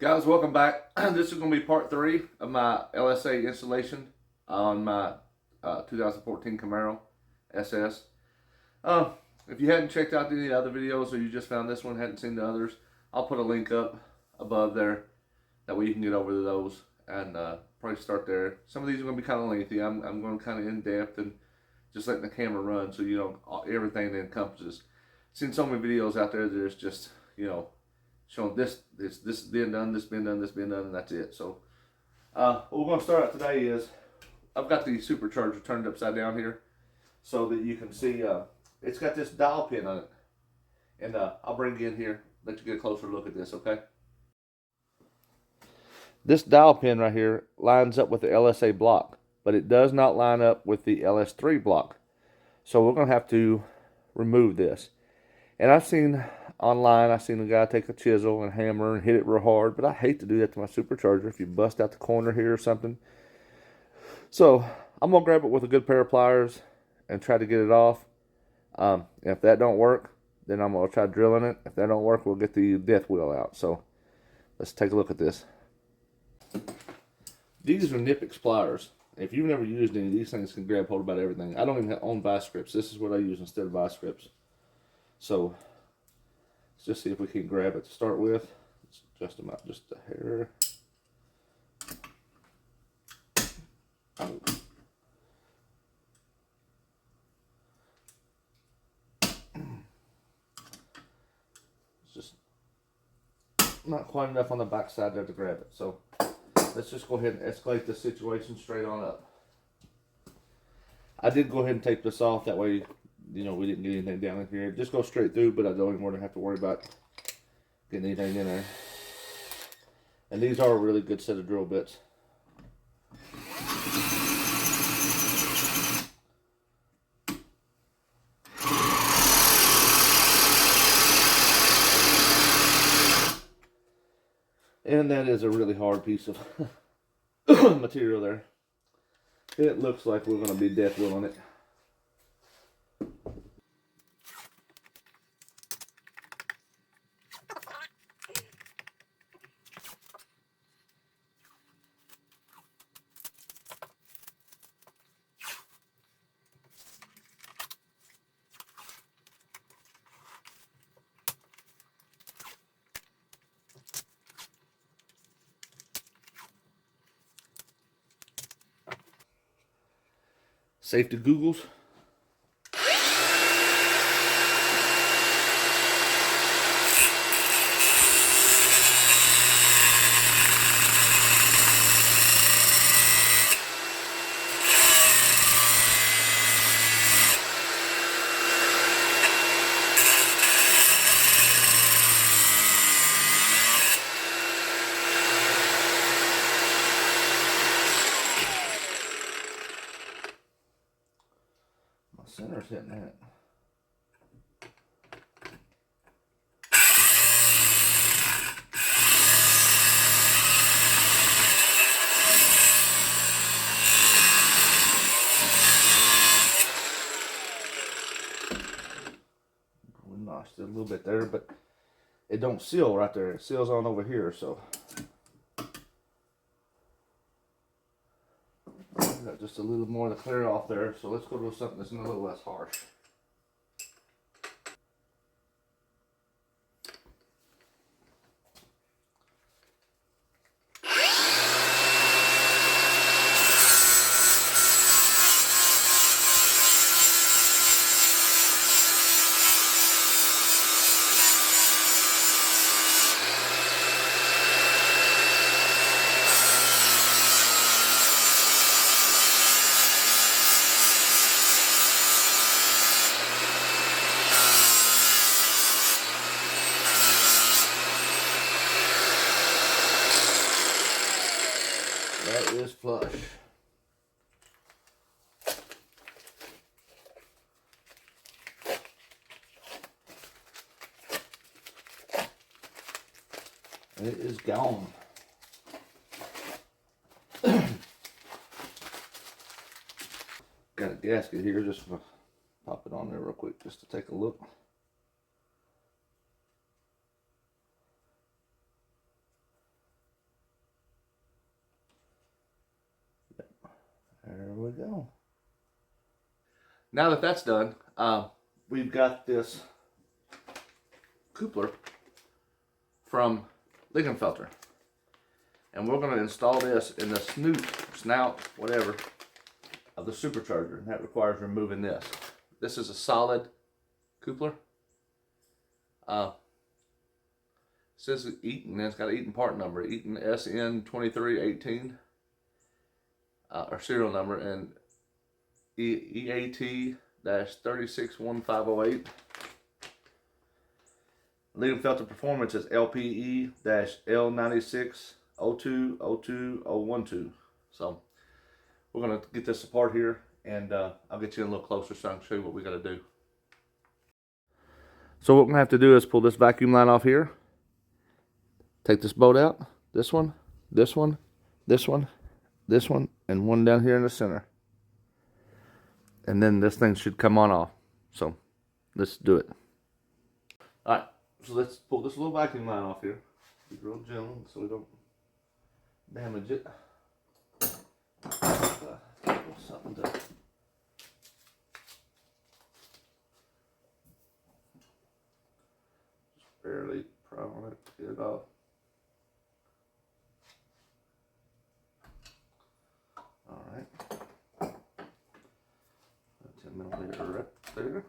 Guys, welcome back. This is going to be part 3 of my LSA installation on my 2014 Camaro SS. Uh, if you hadn't checked out any other videos or you just found this one, hadn't seen the others, I'll put a link up above there. That way you can get over to those and probably start there. Some of these are going to be kind of lengthy. I'm going kind of in depth and just letting the camera run so you know everything that encompasses. Seen so many videos out there that it's just, showing this being done, this being done, this being done, and that's it. So what we're going to start out today is I've got the supercharger turned upside down here so that you can see it's got this dial pin on it. And I'll bring you in here, let you get a closer look at this, okay? This dial pin right here lines up with the LSA block, but it does not line up with the LS3 block. So we're going to have to remove this. And I've seen a guy take a chisel and hammer and hit it real hard, but I hate to do that to my supercharger if you bust out the corner here or something. So I'm going to grab it with a good pair of pliers and try to get it off. If that don't work, then I'm going to try drilling it. If that don't work, we'll get the death wheel out. So let's take a look at this. These are Nipix pliers. If you've never used any, these things can grab hold about everything. I don't even own vice grips. This is what I use instead of vice grips. So let's just see if we can grab it to start with. Let's adjust them out just a hair. Oh. It's just not quite enough on the back side there to grab it. So let's just go ahead and escalate the situation straight on up. I did go ahead and tape this off. That way, we didn't get anything down in here. Just go straight through, but I don't even have to worry about getting anything in there. And these are a really good set of drill bits. And that is a really hard piece of material there. It looks like we're going to be death wheeling it. Safety googles. My center's hitting that. We notched it a little bit there, but it don't seal right there. It seals on over here, so got just a little more to clear off there. So let's go to something that's a little less harsh. That is flush. It is gone. Got a gasket here, just pop it on there real quick just to take a look. There we go. Now that that's done, we've got this coupler from Lingenfelter. And we're going to install this in the snout, whatever, of the supercharger. And that requires removing this. This is a solid coupler. It says Eaton, and it's got an Eaton part number, Eaton SN2318, our serial number, and EAT-361508. Lingenfelter Performance is LPE-L96020212. So we're going to get this apart here, and I'll get you in a little closer so I can show you what we got to do. So what we're going to have to do is pull this vacuum line off here. Take this bolt out, this one, this one, this one, this one, and one down here in the center. And then this thing should come on off. So let's do it. Alright, so let's pull this little vacuum line off here. Be real gentle so we don't damage it. Something to just barely pry on it to get it off. Alright. 10mm right there.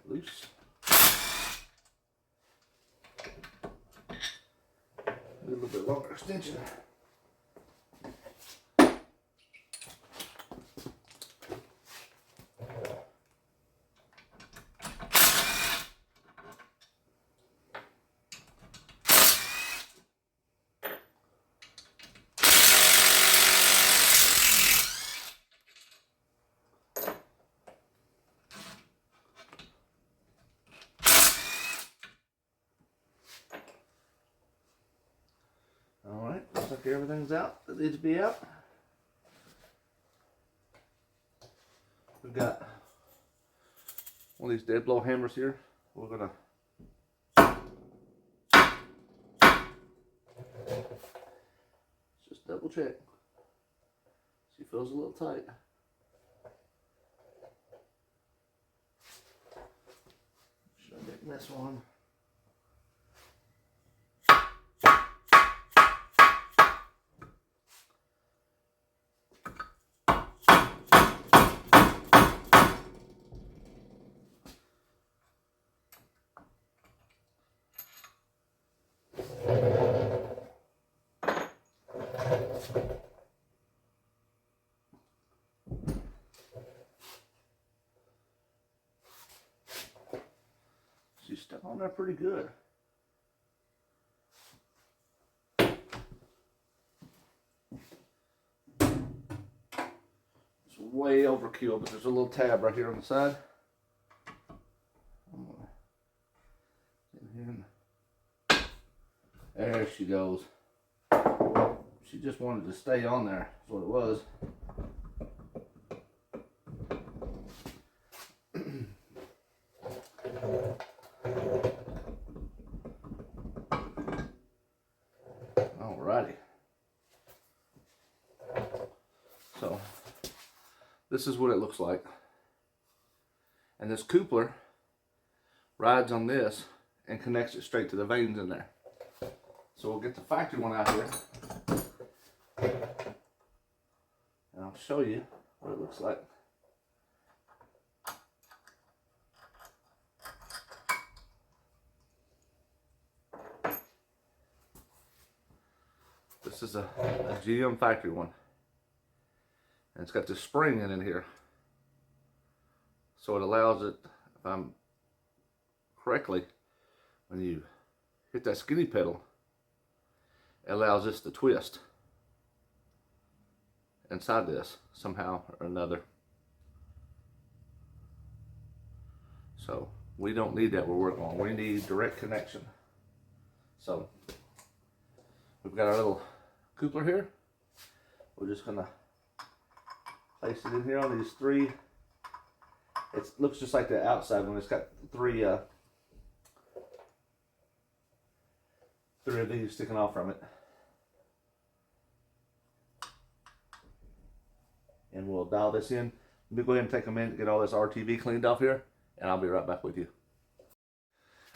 Loose. A little bit longer extension. Alright, looks like everything's out that needs to be out. We've got one of these dead blow hammers here. We're gonna just double check. She feels a little tight. Should I get this one? She's stuck on there pretty good. It's way overkill, but there's a little tab right here on the side. There she goes. She just wanted to stay on there. That's what it was. Alrighty. So this is what it looks like. And this coupler rides on this and connects it straight to the vanes in there. So we'll get the factory one out here and I'll show you what it looks like. This is a GM factory one. And it's got this spring in here. So it allows it, if I'm correctly, when you hit that skinny pedal, it allows this to twist inside this somehow or another. So we don't need that we're working on. We need direct connection. So we've got our little coupler here. We're just gonna place it in here on these three. It looks just like the outside one. It's got three of these sticking off from it. and we'll dial this in. Let me go ahead and take a minute to get all this RTV cleaned off here, and I'll be right back with you.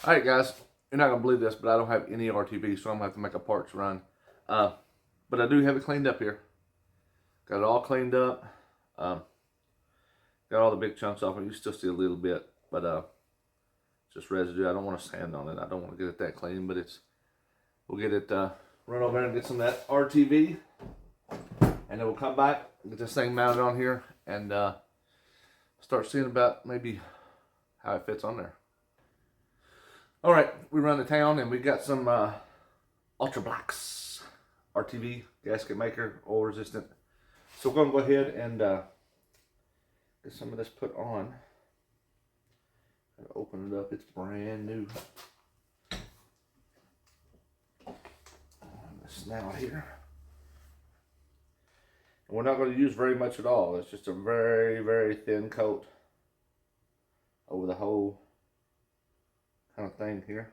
All right, guys, you're not gonna believe this, but I don't have any RTV, so I'm gonna have to make a parts run. But I do have it cleaned up here. Got it all cleaned up. Got all the big chunks off, and you still see a little bit, but just residue. I don't want to sand on it. I don't want to get it that clean, but we'll get it run over there and get some of that RTV, and then we'll come back, get this thing mounted on here, and start seeing about maybe how it fits on there. All right, we run to town, and we got some Ultra Blacks RTV gasket maker, oil resistant. So we're gonna go ahead and get some of this put on. Open it up, it's brand new. The snout here. And we're not going to use very much at all. It's just a very, very thin coat over the whole kind of thing here.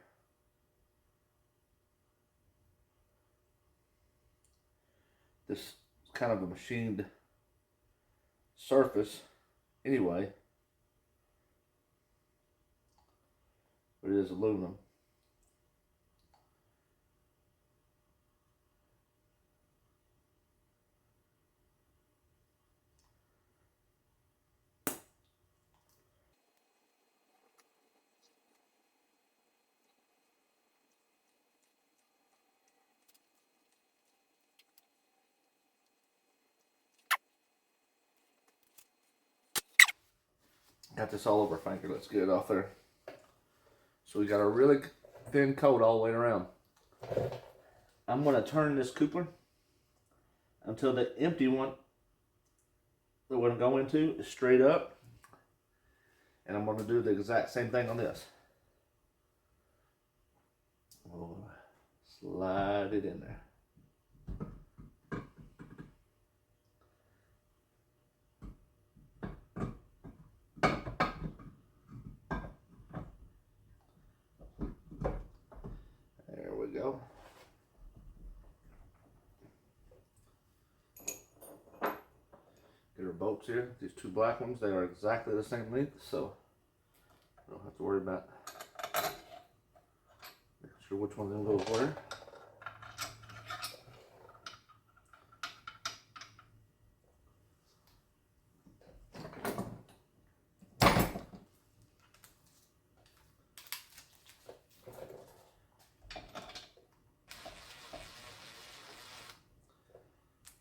This is kind of a machined surface anyway. But it is aluminum. Got this all over finger. Let's get it off there. So we got a really thin coat all the way around. I'm going to turn this coupler until the empty one that we're going to go into is straight up. And I'm going to do the exact same thing on this. We'll slide it in there. There we go. Get our bolts here. These two black ones, they are exactly the same length, so I don't have to worry about making sure which one of them goes where.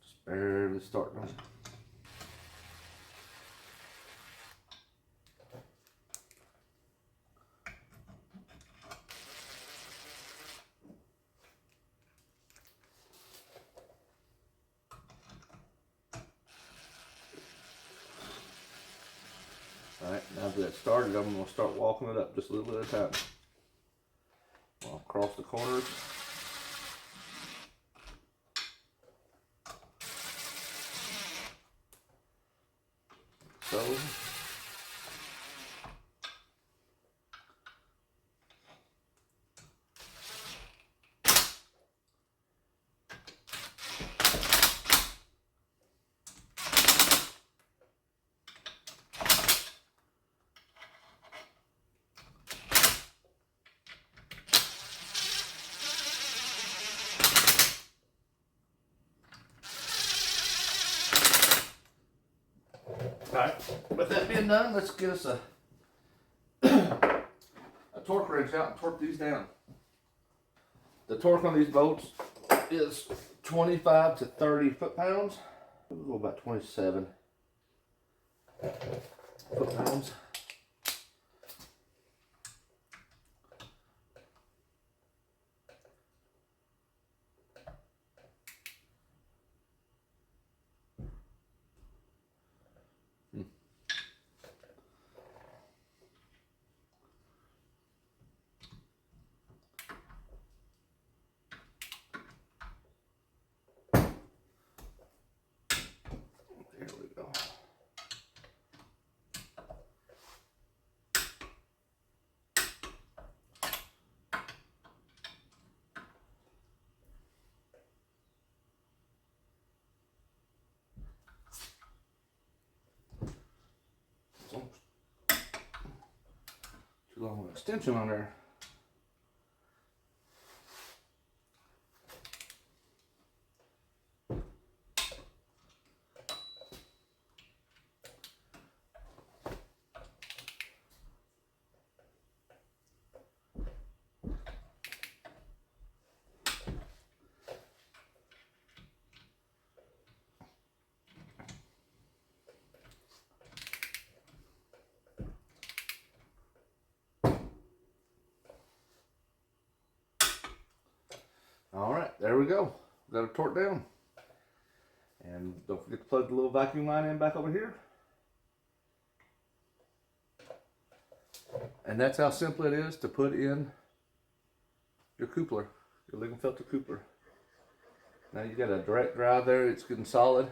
Just barely starting them. Alright, now that it's started, I'm going to start walking it up just a little bit at a time. I'll cross the corners. So. Alright, with that being done, let's get us a torque wrench out and torque these down. The torque on these bolts is 25 to 30 foot-pounds. We'll go about 27 foot-pounds. There we go. a little extension on there. All right, there we go. Got it torqued down. And don't forget to plug the little vacuum line in back over here. And that's how simple it is to put in your coupler, your liquid filter coupler. Now you got a direct drive there, it's getting solid.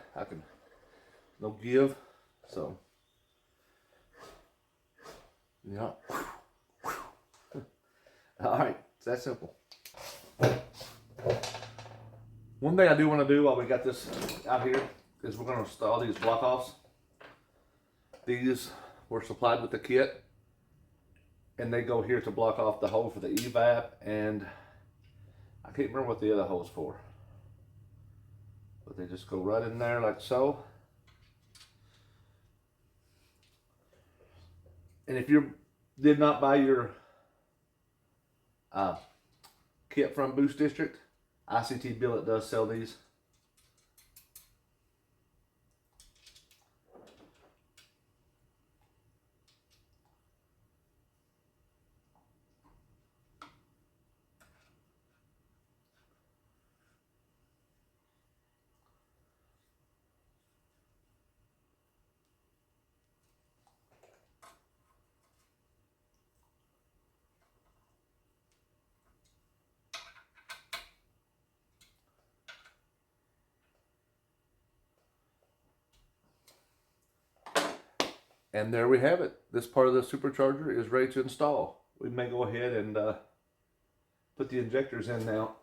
No give, so. Yeah. All right, it's that simple. One thing I do want to do while we got this out here is we're going to install these block offs. These were supplied with the kit, and they go here to block off the hole for the evap, and I can't remember what the other hole's for, but they just go right in there like so. And if you did not buy your kit from Boost District, ICT Billet does sell these. And there we have it. This part of the supercharger is ready to install. We may go ahead and put the injectors in now.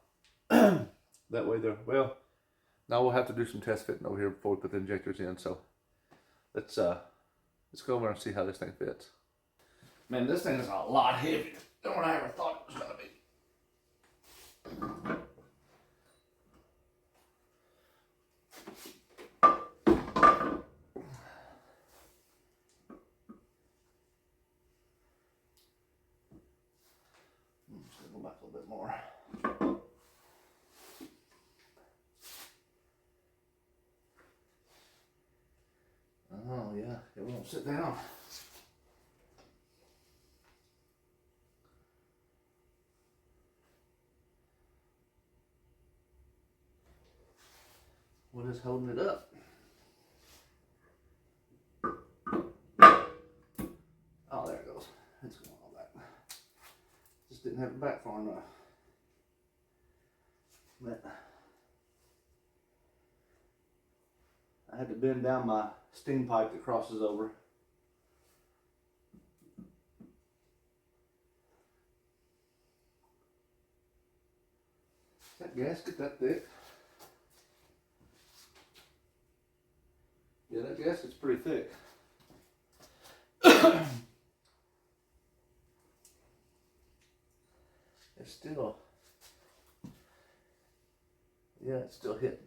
That way they're, well, now we'll have to do some test fitting over here before we put the injectors in. So let's go over and see how this thing fits. Man, this thing is a lot heavier than what I ever thought it was going to be. Back a little bit more. Oh yeah, it won't sit down. What is holding it up? Oh, there it goes. It's going all back. Just didn't have it back far enough. But I had to bend down my steam pipe that crosses over. Is that gasket that thick? Yeah, that gasket's pretty thick. It's still, yeah, it's still hitting.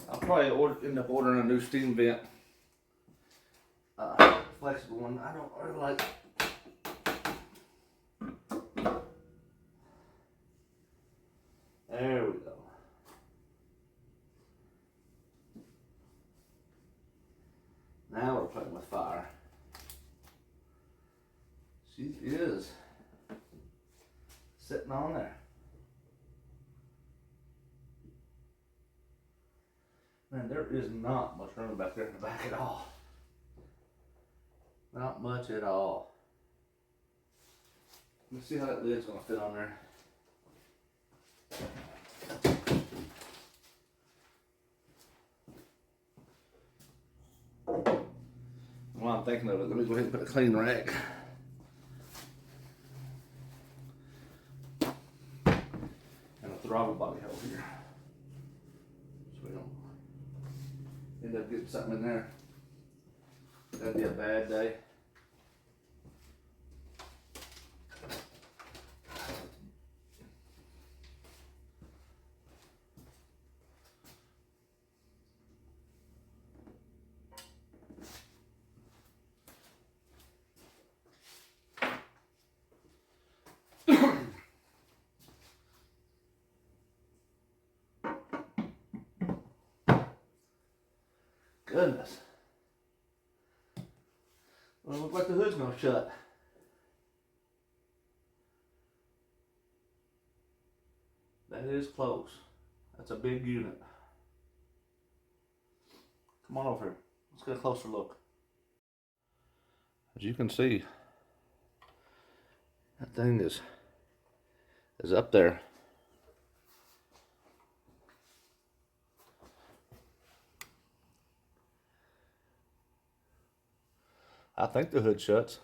I'll probably end up ordering a new steam vent, flexible one. I don't really like. There we go. Now we're playing with fire. She is sitting on there. Man, there is not much room back there in the back at all. Not much at all. Let's see how that lid's gonna fit on there. While I'm thinking of it, let me go ahead and put a clean rag. throttle body hole here, so we don't end up getting something in there. That'd be a bad day. Goodness. Well, it looks like the hood's gonna shut. That is close. That's a big unit. Come on over here. Let's get a closer look. As you can see, that thing is up there. I think the hood shuts.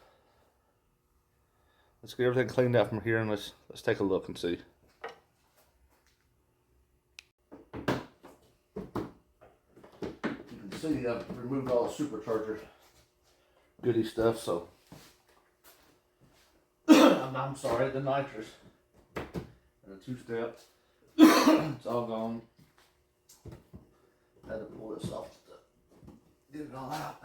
Let's get everything cleaned out from here and let's take a look and see. You can see I've removed all the supercharger goody stuff, so I'm sorry, the nitrous and the two-step, it's all gone. Had to pull this off to get it all out.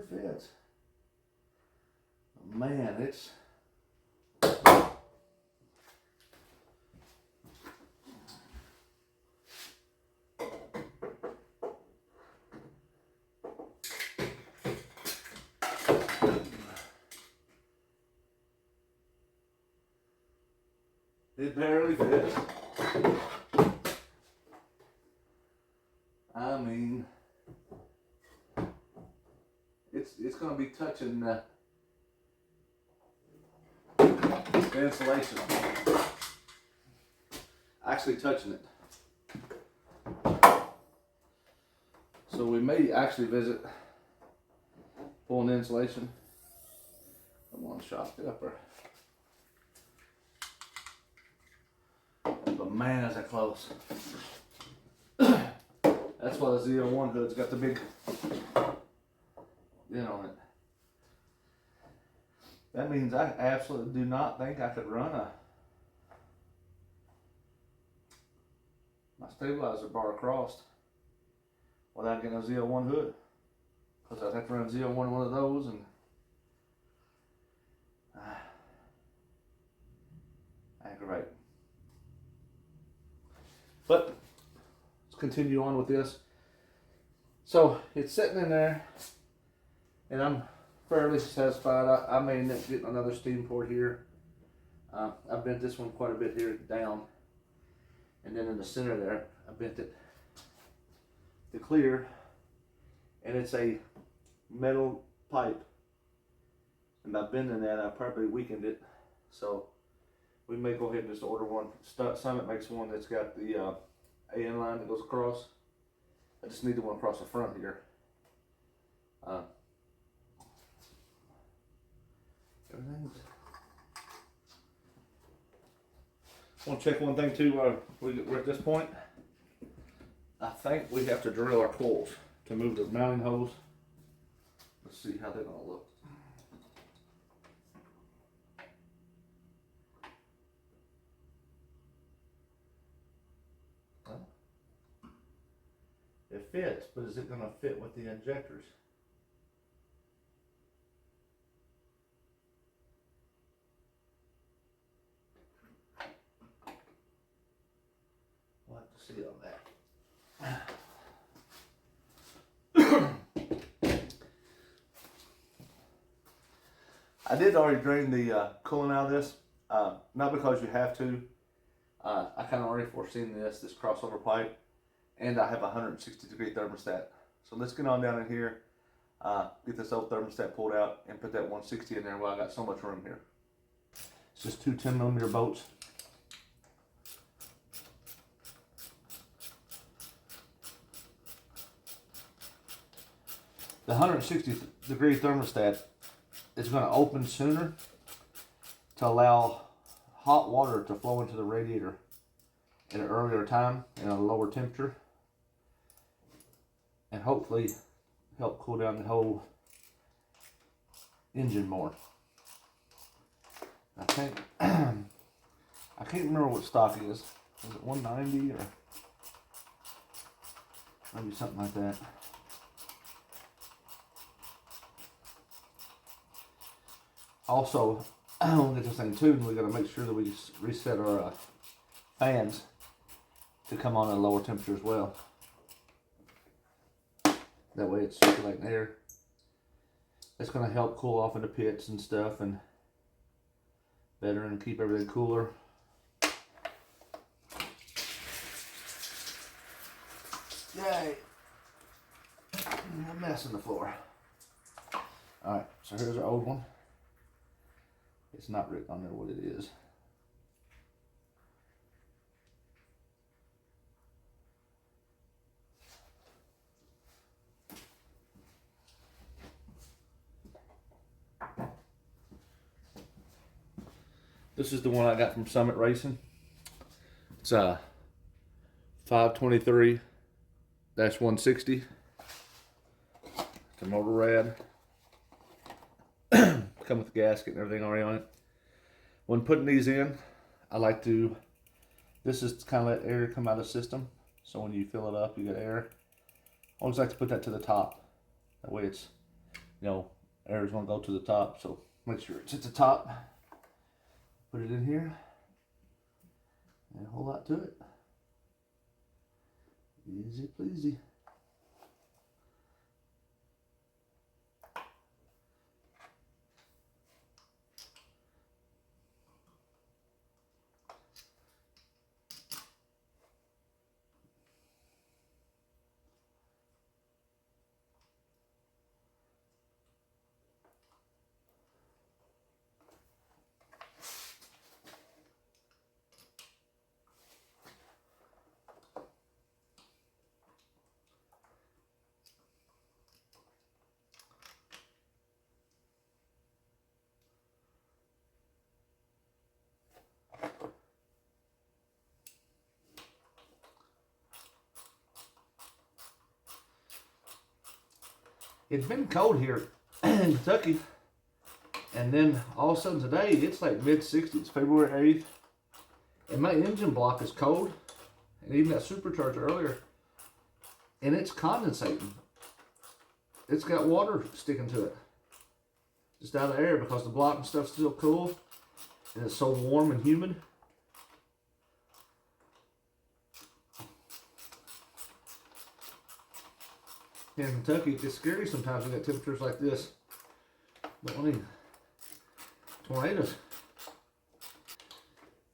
Fits. Man, it's it barely fits. I mean, it's going to be touching the insulation. Actually touching it. So we may actually visit pulling the insulation. Come on, shop the upper. But man, is that close. That's why the Z01 hood's got the big dent on it. That means I absolutely do not think I could run my stabilizer bar across without getting a Z01 hood. Because I'd have to run a Z01 one of those and aggravate. But let's continue on with this. So it's sitting in there and I'm fairly satisfied. I may end up getting another steam port here. I bent this one quite a bit here down, and then in the center there I bent it to clear, and it's a metal pipe, and by bending that I probably weakened it, so we may go ahead and just order one. Summit makes one that's got the AN line that goes across. I just need the one across the front here. Everything's. I want to check one thing too. We're at this point. I think we have to drill our coils to move the mounting hose. Let's see how they're gonna look. Well, it fits, but is it gonna fit with the injectors? We'll have to see on that. I did already drain the coolant out of this, not because you have to. I kind of already foreseen this crossover pipe, and I have a 160-degree thermostat. So let's get on down in here, get this old thermostat pulled out, and put that 160 in there while I got so much room here. It's just two 10mm bolts. The 160-degree thermostat is going to open sooner to allow hot water to flow into the radiator at an earlier time and a lower temperature, and hopefully help cool down the whole engine more. I think I can't remember what stock it is. Is it 190 or maybe something like that? Also, we'll get this thing tuned. We got to make sure that we reset our fans to come on at a lower temperature as well. That way it's circulating air. It's going to help cool off in the pits and stuff and better and keep everything cooler. Yay! A mess on the floor. Alright, so here's our old one. It's not written on there what it is. This is the one I got from Summit Racing. It's a 523-160. It's a motor rad. Come with the gasket and everything already on it. When putting these in, I like to, this is kind of let air come out of the system. So when you fill it up, you get air. I always like to put that to the top. That way it's, you know, air is going to go to the top. So make sure it's at the top. Put it in here. And a whole lot to it. Easy pleasy. It's been cold here in Kentucky, and then all of a sudden today it's like mid-60s, February 8th, and my engine block is cold, and even that supercharger earlier, and it's condensating. It's got water sticking to it, just out of the air, because the block and stuff's still cool, and it's so warm and humid. Here in Kentucky, it gets scary sometimes. We got temperatures like this. But I mean, tornadoes.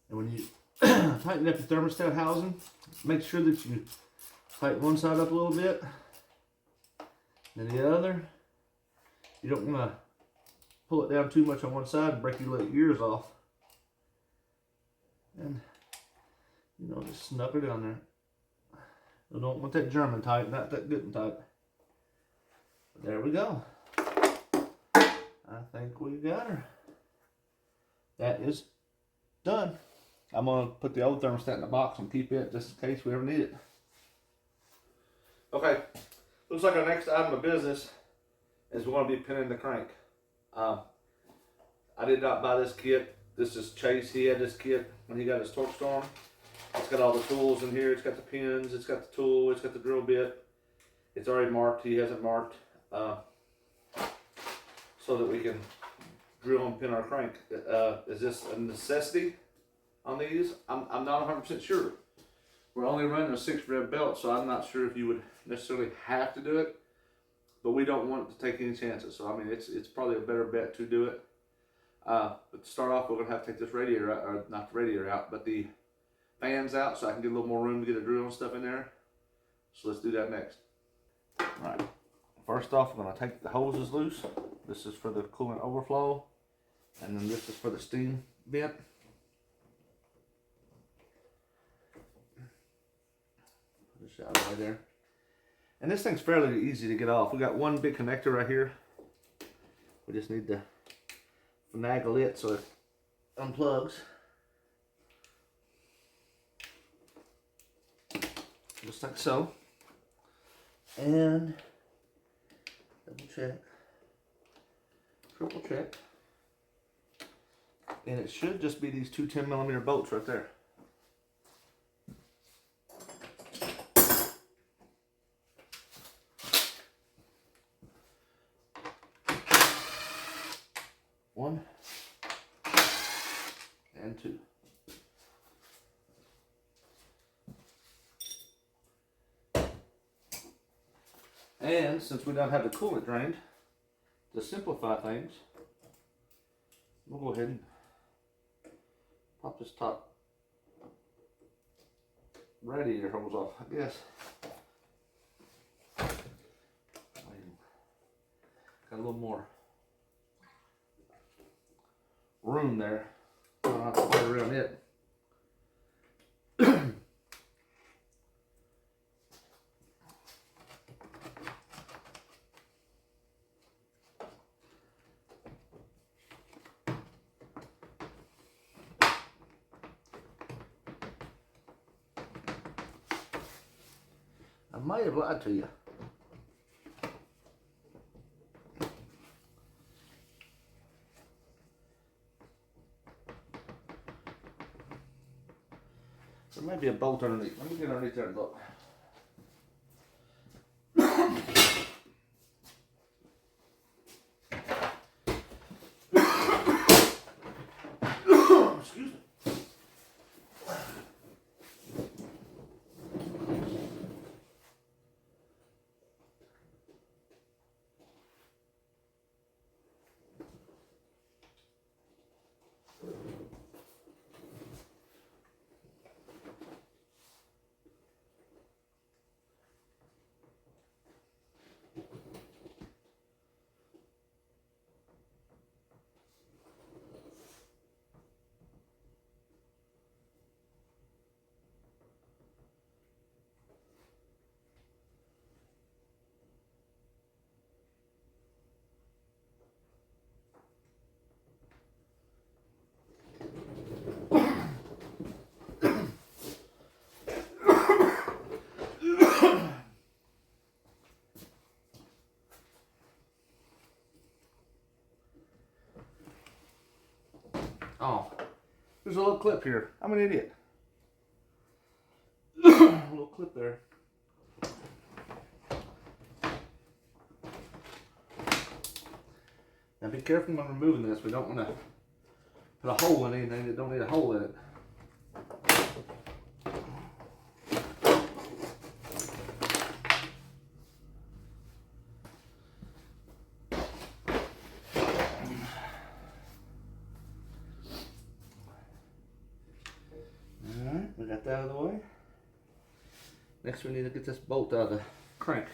And when you tighten up your thermostat housing, make sure that you tighten one side up a little bit, then the other. You don't want to pull it down too much on one side and break your little ears off. And, you know, just snug it down there. You don't want that German tight, not that good and tight. There we go. I think we got her. That is done. I'm going to put the old thermostat in the box and keep it just in case we ever need it. Okay, looks like our next item of business is we're going to be pinning the crank. I did not buy this kit. This is Chase. He had this kit when he got his torque storm. It's got all the tools in here. It's got the pins. It's got the tool. It's got the drill bit. It's already marked. He hasn't marked. So that we can drill and pin our crank. Is this a necessity on these? I'm not 100% sure. We're only running a 6 rev belt, so I'm not sure if you would necessarily have to do it, but we don't want to take any chances. So I mean, it's probably a better bet to do it. But to start off, we're gonna have to take this radiator out, or not the radiator out, but the fans out, so I can get a little more room to get a drill and stuff in there. So let's do that next. All right. First off, I'm going to take the hoses loose. This is for the coolant overflow, and then this is for the steam vent. Put this out right there. And this thing's fairly easy to get off. We got one big connector right here. We just need to finagle it so it unplugs. Just like so. And double check, triple check, and it should just be these two 10mm bolts right there. One and two. And since we don't have the coolant drained, to simplify things, we'll go ahead and pop this top radiator hose off, I guess. Got a little more room there. I don't have to play around it. I might have lied to you. There might be a bolt underneath. Let me get underneath there and look. Excuse me. Oh, there's a little clip here. I'm an idiot. A little clip there. Now be careful when removing this. We don't want to put a hole in anything that don't need a hole in it. Alright, we got that out of the way. Next we need to get this bolt out of the crank.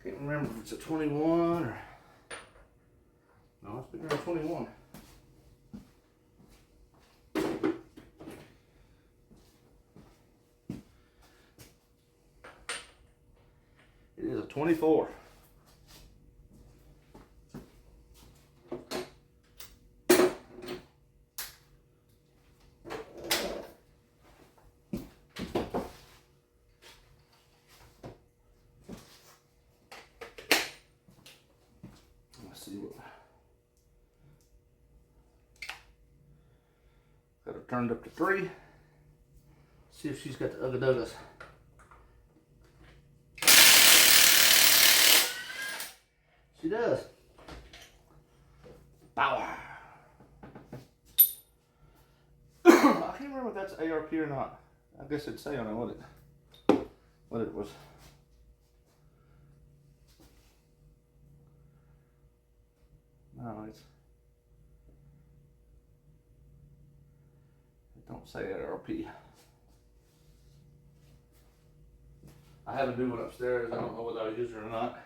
Can't remember if it's a 21 or... No, it's bigger than 21. It is a 24. Got her turned up to 3. See if she's got the ugga duggas. She does. Power. I can't remember if that's ARP or not. I guess it'd say on it what it was. No, it's don't say ARP. I have a new one upstairs. I don't know whether I use it or not.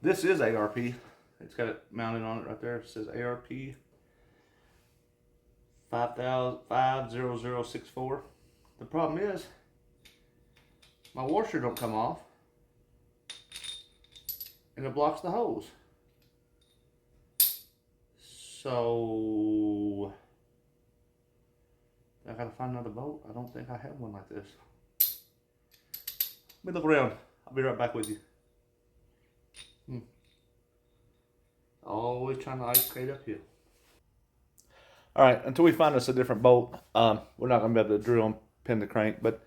This is ARP. It's got it mounted on it right there. It says ARP 50064. The problem is my washer don't come off and it blocks the hose. So I gotta find another bolt. I don't think I have one like this. Let me look around. I'll be right back with you. Always trying to ice skate uphill. All right, until we find us a different bolt, we're not gonna be able to drill and pin the crank, but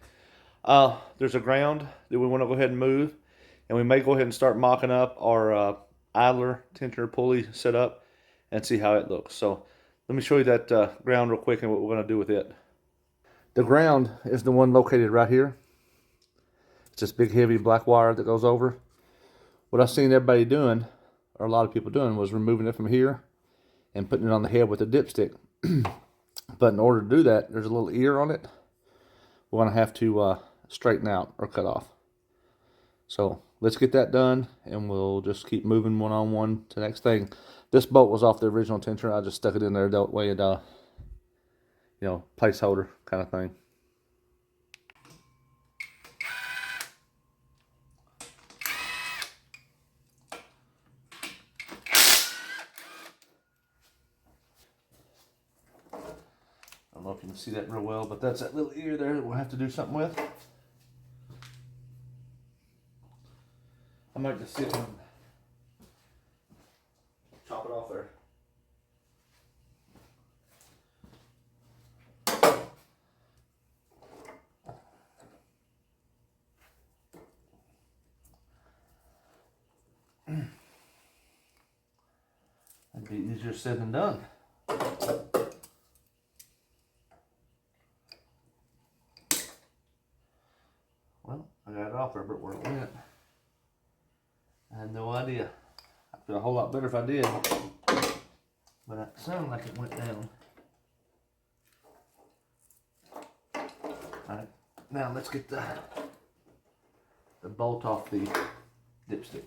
there's a ground that we want to go ahead and move, and we may go ahead and start mocking up our idler tensioner pulley setup and see how it looks. So let me show you that ground real quick and what we're gonna do with it. The ground is the one located right here. It's this big heavy black wire that goes over. What I've seen everybody doing, or a lot of people doing, was removing it from here and putting it on the head with a dipstick. But in order to do that, there's a little ear on it. We're gonna have to straighten out or cut off. So let's get that done, and we'll just keep moving one on one to the next thing. This bolt was off the original tensioner. I just stuck it in there that way, it you know, placeholder kind of thing. I don't know if you can see that real well, but that's that little ear there that we'll have to do something with. I might just sit and chop it off there. That'd be easier said than done. Well, I got it off there, but where it went, I had no idea. I'd feel a whole lot better if I did, but it sounded like it went down. Alright, now let's get the bolt off the dipstick.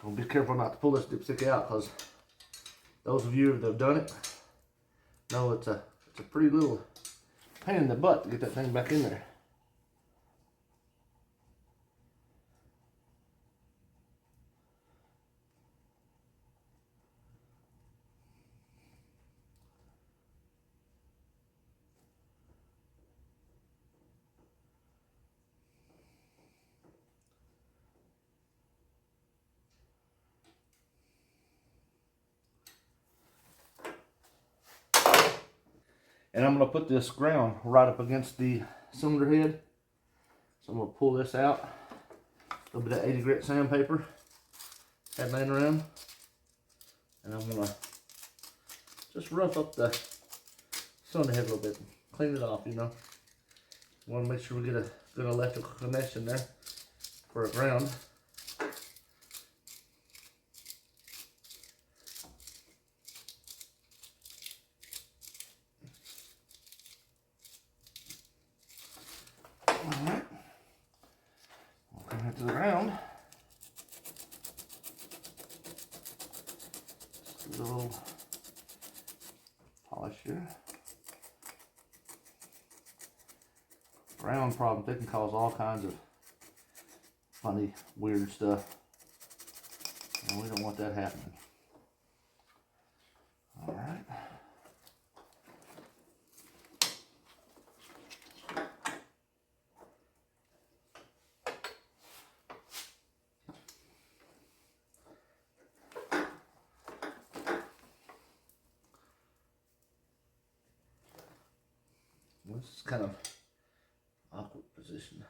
So be careful not to pull this dipstick out, because those of you that have done it know it's a pretty little pain in the butt to get that thing back in there. And I'm going to put this ground right up against the cylinder head. So I'm going to pull this out. A little bit of 80 grit sandpaper. Had laying around. And I'm going to just rough up the cylinder head a little bit. Clean it off, you know. Want to make sure we get a good electrical connection there for a ground. Alright, we'll come back to the ground. Just give it a little polish here. Round problems, they can cause all kinds of funny, weird stuff. And we don't want that happening. All right. This is kind of awkward position.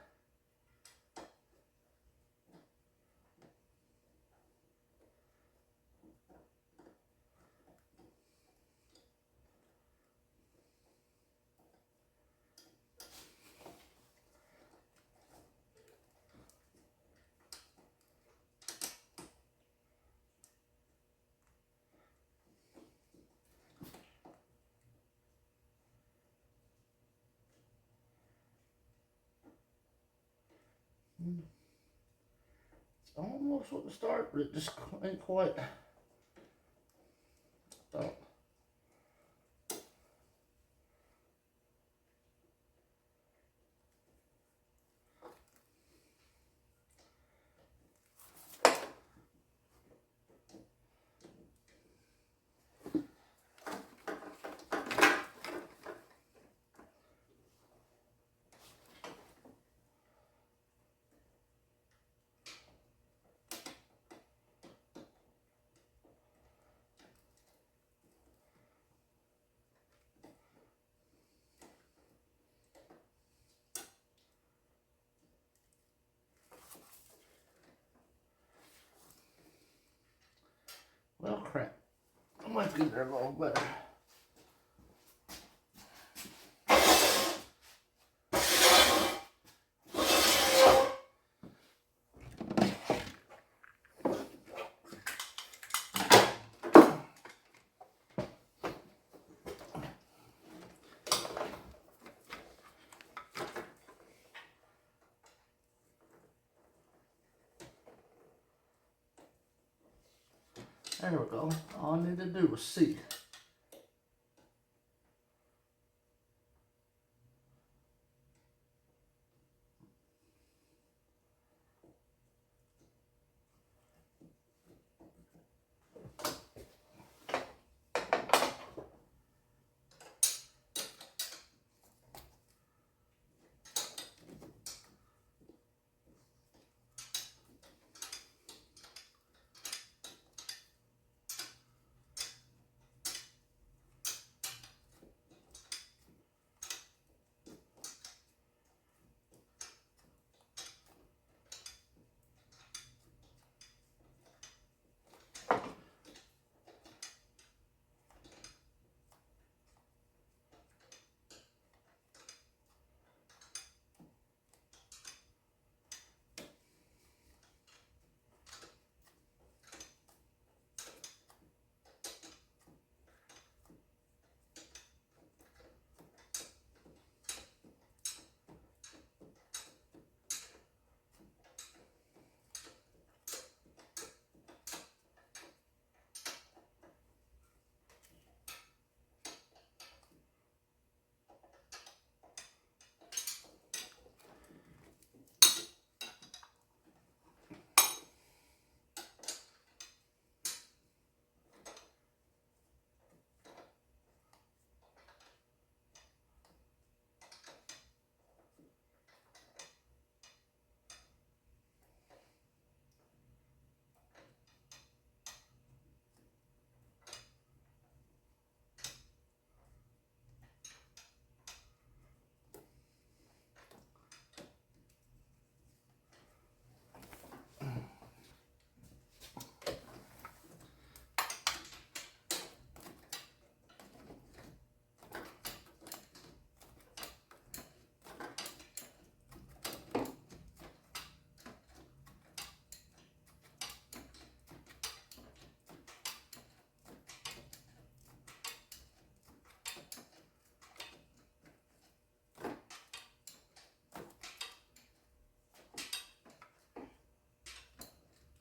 It's almost what to start, but it just ain't quite. Oh. Well, crap. I might get there a little better. There we go. All I need to do was see.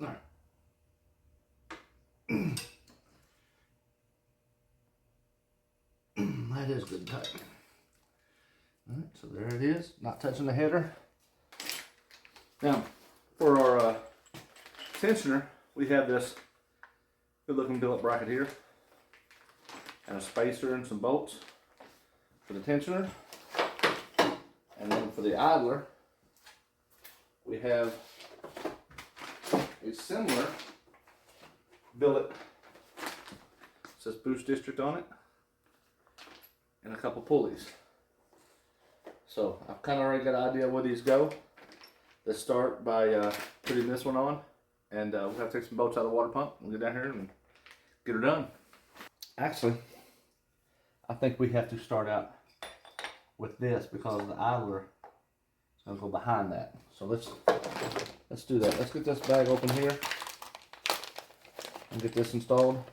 All right. That is good tight. All right, so there it is, not touching the header. Now, for our tensioner, we have this good looking billet bracket here, and a spacer and some bolts for the tensioner. And then for the idler, we have a similar billet. It says boost district on it, and a couple pulleys. So I've kind of already got an idea where these go. Let's start by putting this one on, and we'll have to take some bolts out of the water pump. We'll get down here and get her done. Actually, I think we have to start out with this because the idler is going to go behind that. So let's do that. Let's get this bag open here and get this installed.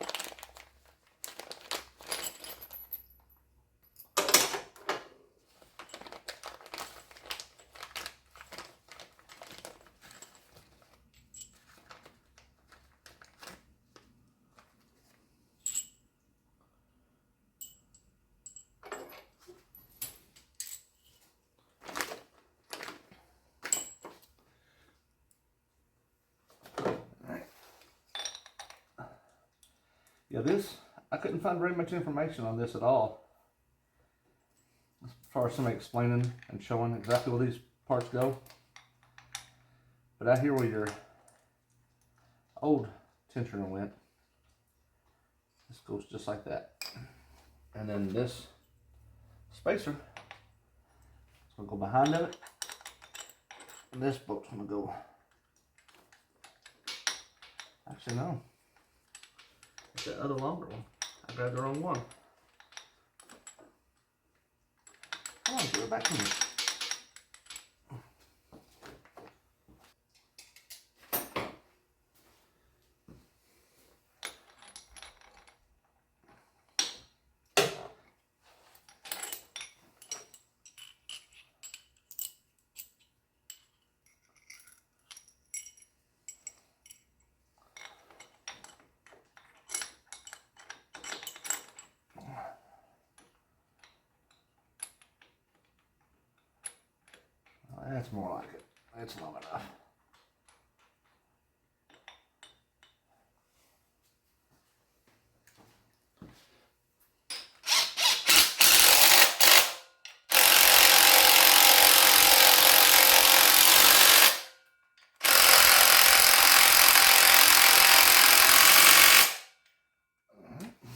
Yeah, this, I couldn't find very much information on this at all, as far as somebody explaining and showing exactly where these parts go. But out here where your old tensioner went, this goes just like that. And then this spacer is going to go behind it, and this bolt's going to go, actually no, it's the other longer one. I grabbed the wrong one. Come on, give it back to me. That's more like it. That's long enough.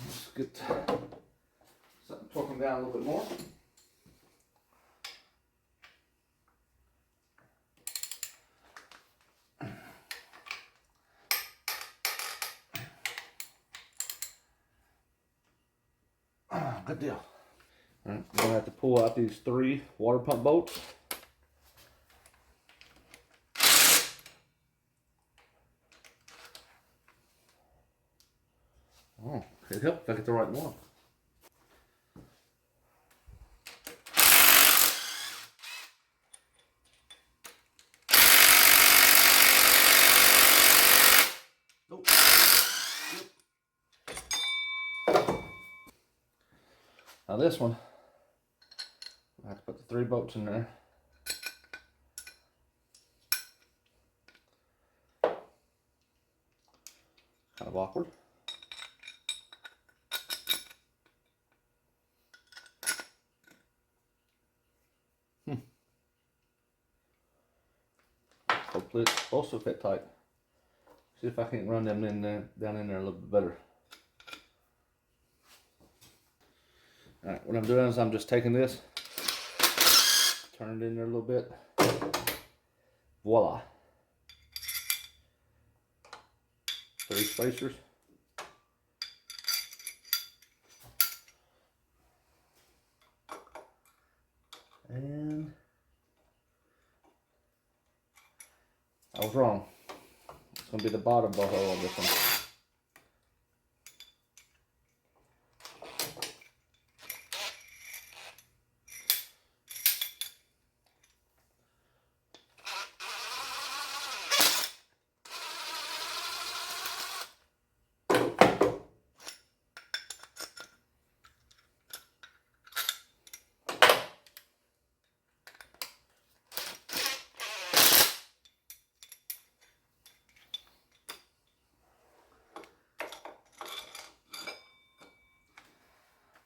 Let's get something, torque them down a little bit more. Good deal. All right, I'm gonna have to pull out these 3 water pump bolts. Oh, it helped if I get the right one. Nope. Now this one, I have to put the 3 bolts in there. Kind of awkward. Hopefully it's supposed to fit tight. See if I can't run them in there, down in there a little bit better. Alright, what I'm doing is I'm just taking this, turn it in there a little bit. Voila. 3 spacers. And I was wrong. It's going to be the bottom boho on this one.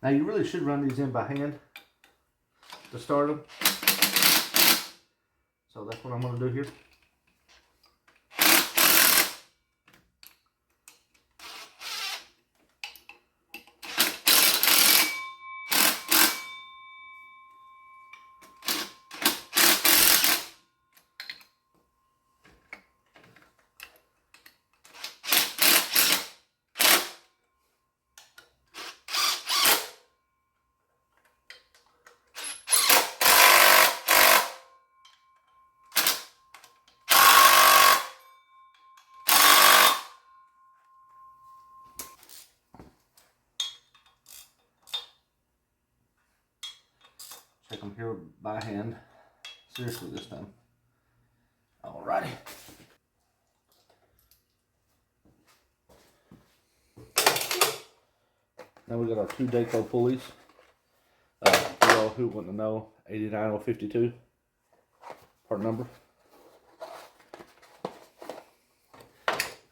Now you really should run these in by hand to start them. So that's what I'm going to do here. Check them here by hand. Seriously this time. Alrighty. Now we got our 2 Daco pulleys. For y'all who want to know, 89052 part number.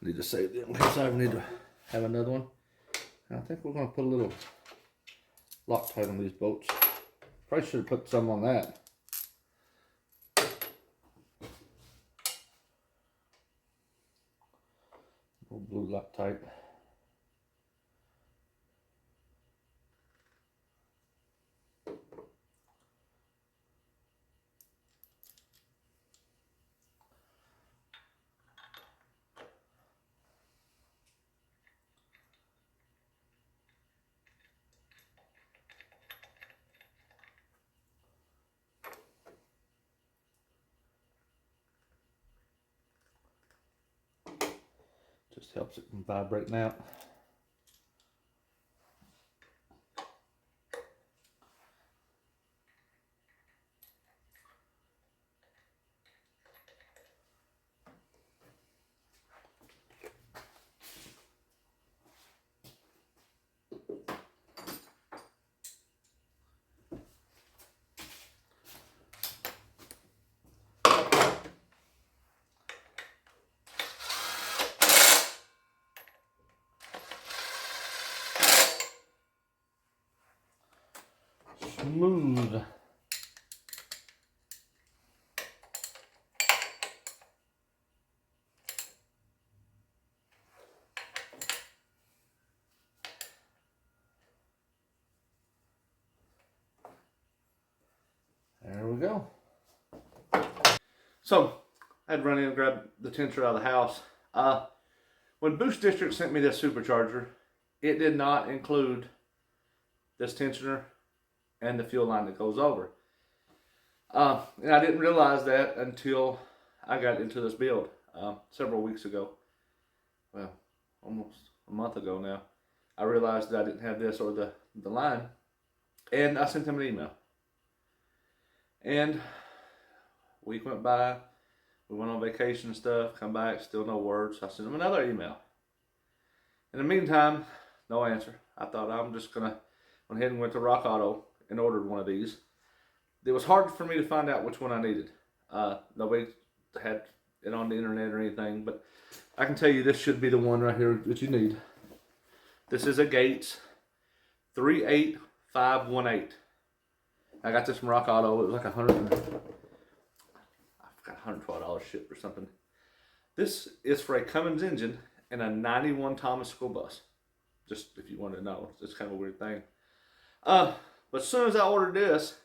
Need to save them in case I need to have another one. I think we're going to put a little Loctite on these bolts. Probably should have put some on that. Little blue Loctite. Just helps it from vibrating out. Smooth. There we go. So I had to run in and grab the tensioner out of the house. When Boost District sent me this Supercharger, it did not include this tensioner and the fuel line that goes over. And I didn't realize that until I got into this build several weeks ago. Well, almost a month ago now. I realized that I didn't have this or the line, and I sent them an email. And a week went by, we went on vacation and stuff, come back, still no words. I sent them another email. In the meantime, no answer. I thought I'm just gonna went ahead and went to Rock Auto and ordered one of these. It was hard for me to find out which one I needed. Nobody had it on the internet or anything, but I can tell you this should be the one right here that you need. This is a Gates 38518. I got this from Rock Auto. It was like I got $112 shipped or something. This is for a Cummins engine and a 91 Thomas school bus. Just if you want to know, it's kind of a weird thing. But as soon as I ordered this,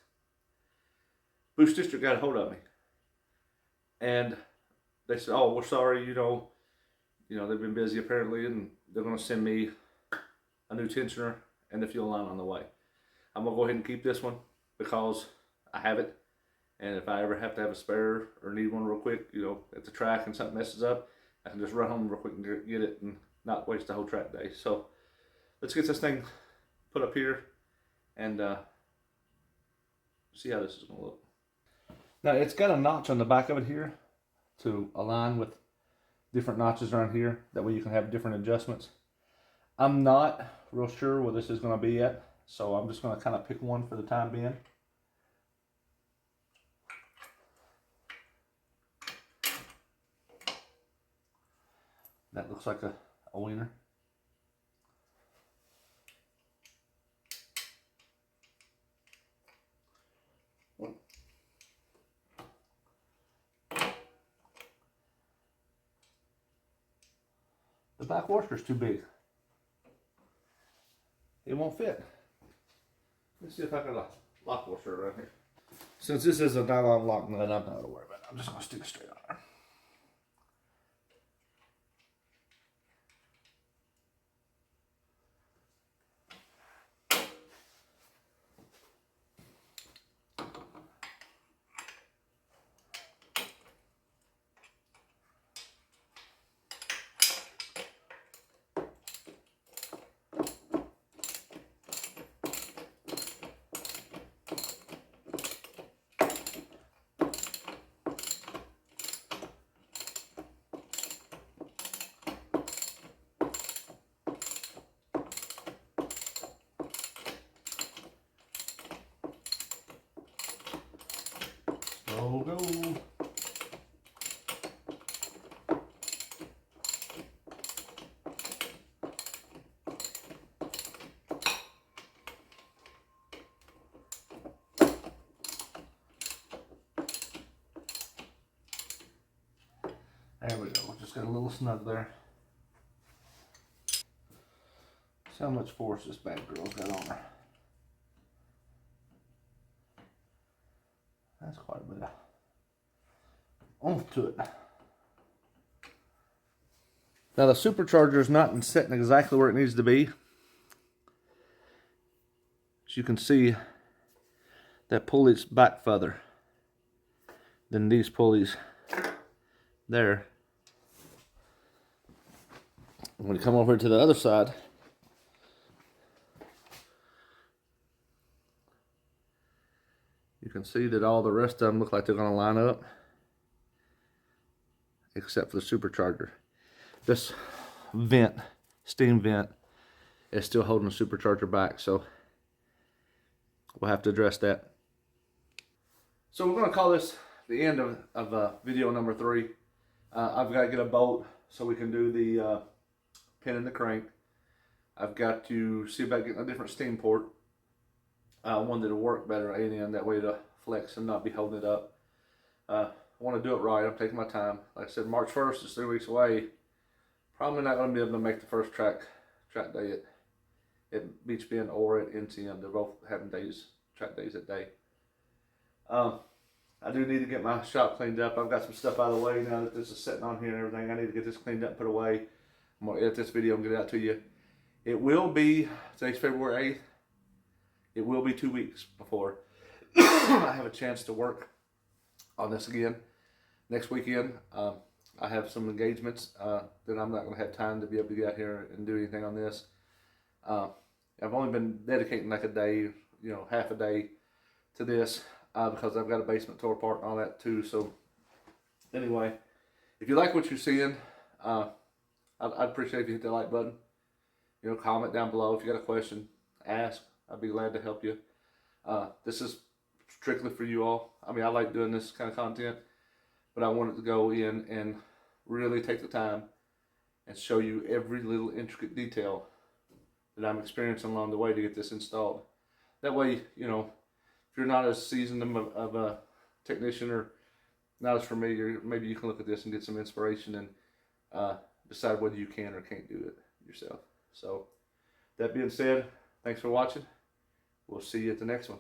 Boost District got a hold of me, and they said, "Oh, we're sorry. You know, they've been busy apparently, and they're going to send me a new tensioner and the fuel line on the way. I'm gonna go ahead and keep this one because I have it, and if I ever have to have a spare or need one real quick, at the track and something messes up, I can just run home real quick and get it and not waste the whole track day." So let's get this thing put up here and see how this is gonna look. Now it's got a notch on the back of it here to align with different notches around here. That way you can have different adjustments. I'm not real sure where this is going to be yet, so I'm just going to kind of pick one for the time being. That looks like a wiener. The back washer's too big. It won't fit. Let's see if I got a lock washer around here. Since this is a nylon lock nut, I'm not going to worry about it. I'm just going to stick it straight on there. Go. There we go. Just got a little snug there. See how much force this bad girl's got on her. That's quite a bit of oomph to it. Now the supercharger is not sitting exactly where it needs to be. As you can see, that pulley's back further than these pulleys there. When you come over to the other side, you can see that all the rest of them look like they're going to line up, except for the supercharger. This vent, steam vent, is still holding the supercharger back, so we'll have to address that. So we're going to call this the end of video number 3. I've got to get a bolt so we can do the pin in the crank. I've got to see about getting a different steam port. One that'll work better and that way to flex and not be holding it up. I want to do it right. I'm taking my time. Like I said, March 1st is 3 weeks away. Probably not going to be able to make the first track day at Beach Bend or at NCM. They're both having track days that day. I do need to get my shop cleaned up. I've got some stuff out of the way now that this is sitting on here and everything. I need to get this cleaned up and put away. I'm going to edit this video and get it out to you. It will be, today's February 8th. It will be 2 weeks before I have a chance to work on this again. Next weekend, I have some engagements that I'm not going to have time to be able to get out here and do anything on this. I've only been dedicating like a day, half a day to this because I've got a basement tore apart and all that too. So anyway, if you like what you're seeing, I'd appreciate if you hit that like button. Comment down below if you got a question, ask. I'd be glad to help you. This is strictly for you all. I mean, I like doing this kind of content, but I wanted to go in and really take the time and show you every little intricate detail that I'm experiencing along the way to get this installed. That way, if you're not as seasoned of a technician or not as familiar, maybe you can look at this and get some inspiration and decide whether you can or can't do it yourself. So, that being said, thanks for watching. We'll see you at the next one.